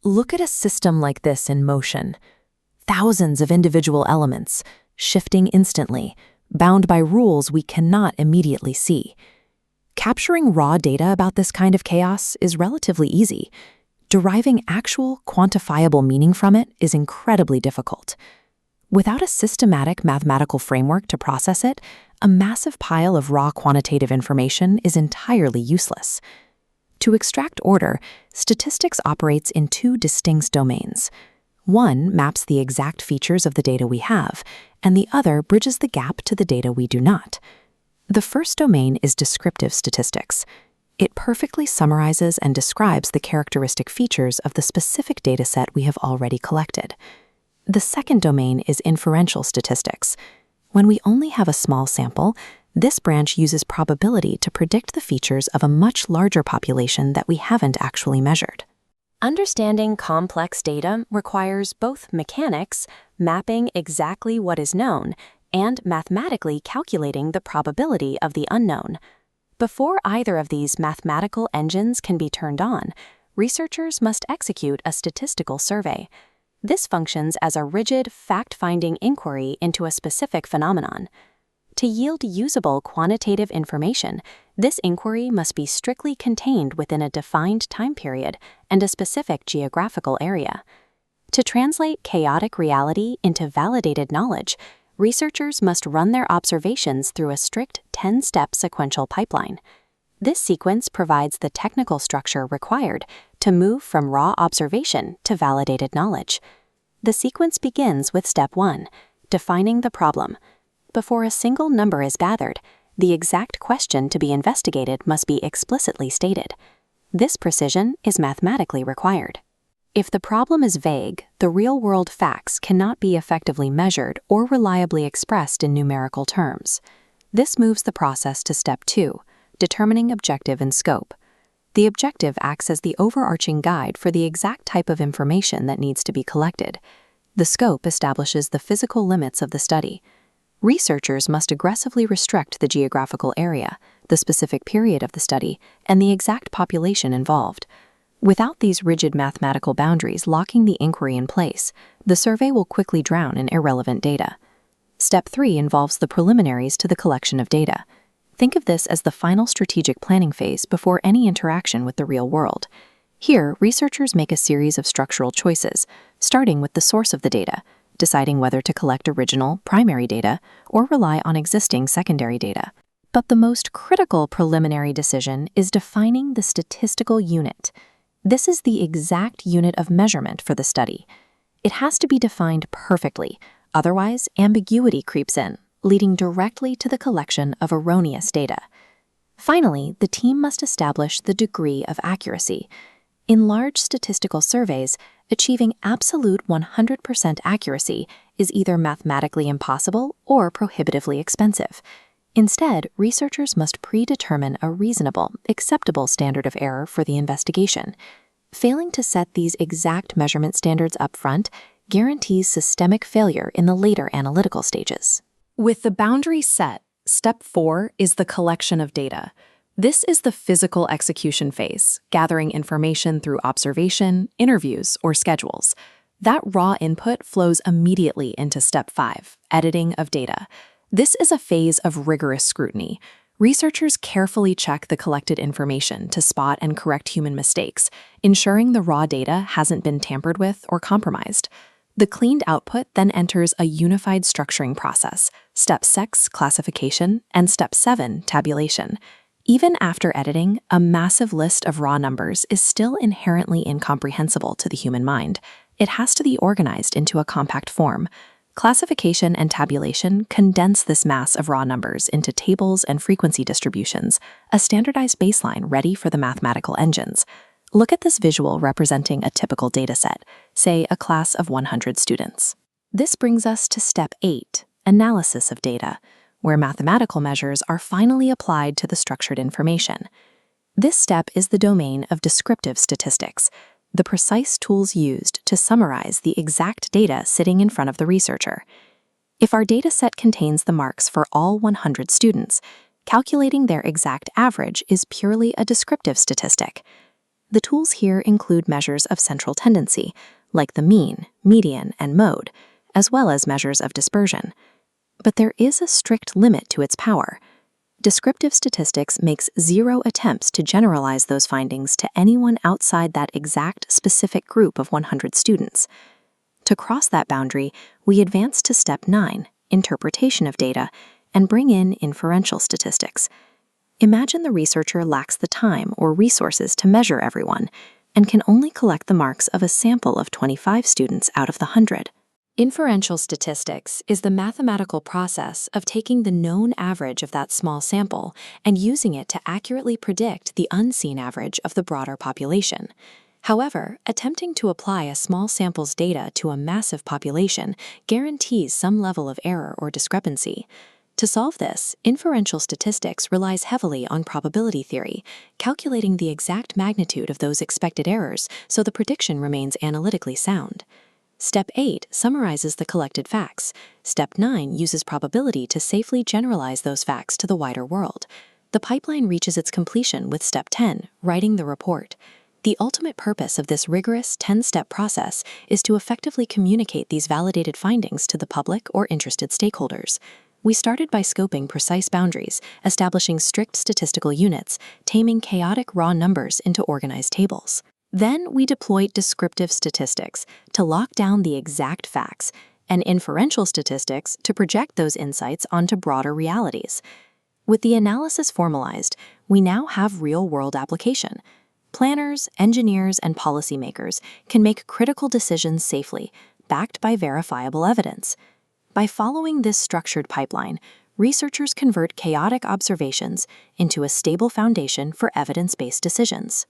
Look at a system like this in motion. Thousands of individual elements, shifting instantly, bound by rules we cannot immediately see. Capturing raw data about this kind of chaos is relatively easy. Deriving actual, quantifiable meaning from it is incredibly difficult. Without a systematic mathematical framework to process it, a massive pile of raw quantitative information is entirely useless. To extract order, statistics operates in two distinct domains. One maps the exact features of the data we have, and the other bridges the gap to the data we do not. The first domain is descriptive statistics. It perfectly summarizes and describes the characteristic features of the specific dataset we have already collected. The second domain is inferential statistics. When we only have a small sample, this branch uses probability to predict the features of a much larger population that we haven't actually measured. Understanding complex data requires both mechanics, mapping exactly what is known, and mathematically calculating the probability of the unknown. Before either of these mathematical engines can be turned on, researchers must execute a statistical survey. This functions as a rigid, fact-finding inquiry into a specific phenomenon. To yield usable quantitative information, this inquiry must be strictly contained within a defined time period and a specific geographical area. To translate chaotic reality into validated knowledge, researchers must run their observations through a strict 10-step sequential pipeline. This sequence provides the technical structure required to move from raw observation to validated knowledge. The sequence begins with Step 1, defining the problem. Before a single number is gathered, the exact question to be investigated must be explicitly stated. This precision is mathematically required. If the problem is vague, the real-world facts cannot be effectively measured or reliably expressed in numerical terms. This moves the process to Step 2, determining objective and scope. The objective acts as the overarching guide for the exact type of information that needs to be collected. The scope establishes the physical limits of the study. Researchers must aggressively restrict the geographical area, the specific period of the study, and the exact population involved. Without these rigid mathematical boundaries locking the inquiry in place, the survey will quickly drown in irrelevant data. Step 3 involves the preliminaries to the collection of data. Think of this as the final strategic planning phase before any interaction with the real world. Here, researchers make a series of structural choices, starting with the source of the data, deciding whether to collect original, primary data, or rely on existing secondary data. But the most critical preliminary decision is defining the statistical unit. This is the exact unit of measurement for the study. It has to be defined perfectly, otherwise ambiguity creeps in, leading directly to the collection of erroneous data. Finally, the team must establish the degree of accuracy. In large statistical surveys, achieving absolute 100% accuracy is either mathematically impossible or prohibitively expensive. Instead, researchers must predetermine a reasonable, acceptable standard of error for the investigation. Failing to set these exact measurement standards up front guarantees systemic failure in the later analytical stages. With the boundary set, Step 4 is the collection of data. This is the physical execution phase, gathering information through observation, interviews, or schedules. That raw input flows immediately into Step 5, editing of data. This is a phase of rigorous scrutiny. Researchers carefully check the collected information to spot and correct human mistakes, ensuring the raw data hasn't been tampered with or compromised. The cleaned output then enters a unified structuring process, Step 6, classification, and Step 7, tabulation. Even after editing, a massive list of raw numbers is still inherently incomprehensible to the human mind. It has to be organized into a compact form. Classification and tabulation condense this mass of raw numbers into tables and frequency distributions, a standardized baseline ready for the mathematical engines. Look at this visual representing a typical dataset, say a class of 100 students. This brings us to Step 8, analysis of data, where mathematical measures are finally applied to the structured information. This step is the domain of descriptive statistics, the precise tools used to summarize the exact data sitting in front of the researcher. If our dataset contains the marks for all 100 students, calculating their exact average is purely a descriptive statistic. The tools here include measures of central tendency, like the mean, median, and mode, as well as measures of dispersion. But there is a strict limit to its power. Descriptive statistics makes 0 attempts to generalize those findings to anyone outside that exact specific group of 100 students. To cross that boundary, we advance to Step 9, interpretation of data, and bring in inferential statistics. Imagine the researcher lacks the time or resources to measure everyone and can only collect the marks of a sample of 25 students out of the 100. Inferential statistics is the mathematical process of taking the known average of that small sample and using it to accurately predict the unseen average of the broader population. However, attempting to apply a small sample's data to a massive population guarantees some level of error or discrepancy. To solve this, inferential statistics relies heavily on probability theory, calculating the exact magnitude of those expected errors so the prediction remains analytically sound. Step 8 summarizes the collected facts. Step 9 uses probability to safely generalize those facts to the wider world. The pipeline reaches its completion with Step 10, writing the report. The ultimate purpose of this rigorous 10-step process is to effectively communicate these validated findings to the public or interested stakeholders. We started by scoping precise boundaries, establishing strict statistical units, taming chaotic raw numbers into organized tables. Then we deployed descriptive statistics to lock down the exact facts, and inferential statistics to project those insights onto broader realities. With the analysis formalized, we now have real-world application. Planners, engineers, and policymakers can make critical decisions safely, backed by verifiable evidence. By following this structured pipeline, researchers convert chaotic observations into a stable foundation for evidence-based decisions.